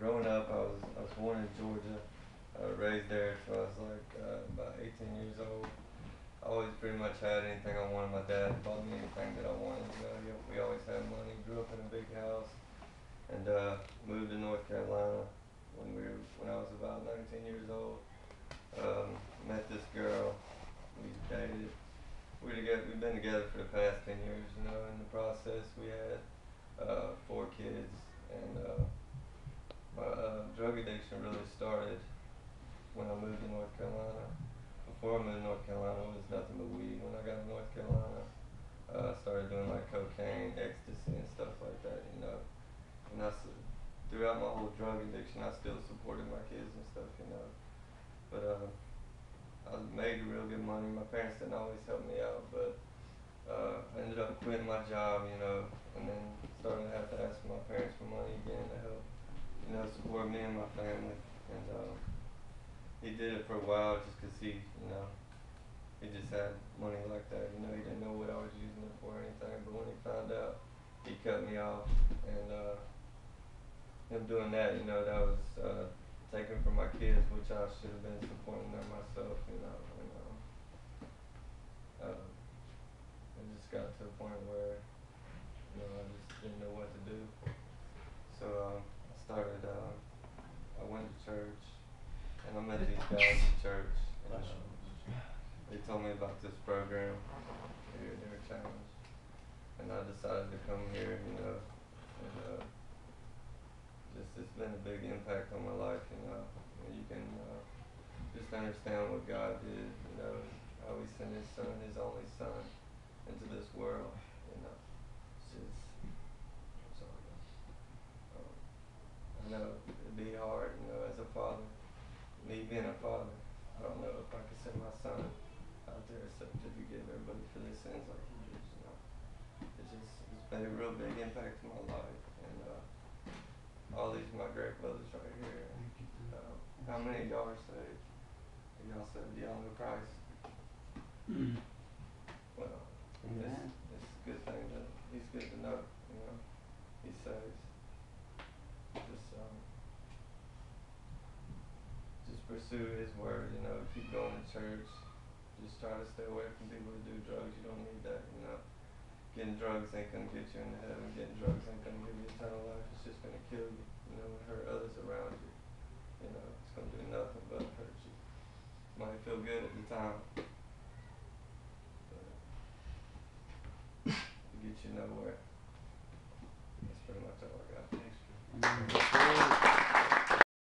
growing up, I was born in Georgia, raised there till I was like about 18 years old. I always pretty much had anything I wanted. My dad bought me anything that I wanted. We always had money. Grew up in a big house, and moved to North Carolina when I was about 19 years old. Met this girl. We dated. We've been together for the past 10 years. In the process, we had 4 kids, and my drug addiction really started when I moved to North Carolina. Before I moved to North Carolina, it was nothing but weed. When I got to North Carolina, I started doing like cocaine, ecstasy, and stuff like that. And throughout my whole drug addiction, I still supported my kids and stuff. But I made real good money. My parents didn't always help me out, but I ended up quitting my job, and then starting to have to ask my parents for money again to help, support me and my family. And he did it for a while just 'cause he just had money like that. He didn't know what I was using it for or anything. But when he found out, he cut me off. And him doing that, that was taken from my kids, which I should have been supporting them myself. And it just got to a point where, I just didn't know what to do. So I went to church, and I met these guys at church. And, they told me about this program, their challenge, and I decided to come here, and it's been a big impact on my life. When you can just understand what God did, how He sent His Son, His only Son, into this world. It's just, I'm sorry. I know it'd be hard, as a father, me being a father. I don't know if I could send my son out there except to forgive everybody for their sins like he did. It's made a real big impact in my life. And all these my great brothers right here. How many of y'all are saved? Y'all saved? Y'all know Christ? Well, it's a good thing that He's good to know. He saves. Just pursue His word. Keep going to church. Just try to stay away from people who do drugs. You don't need that. Getting drugs ain't gonna get you into heaven. Getting drugs ain't gonna give you eternal life. It's just gonna kill you, and hurt others around you. It's gonna do nothing but hurt you. Might feel good at the time, but it gets you nowhere. That's pretty much all I got. Thanks.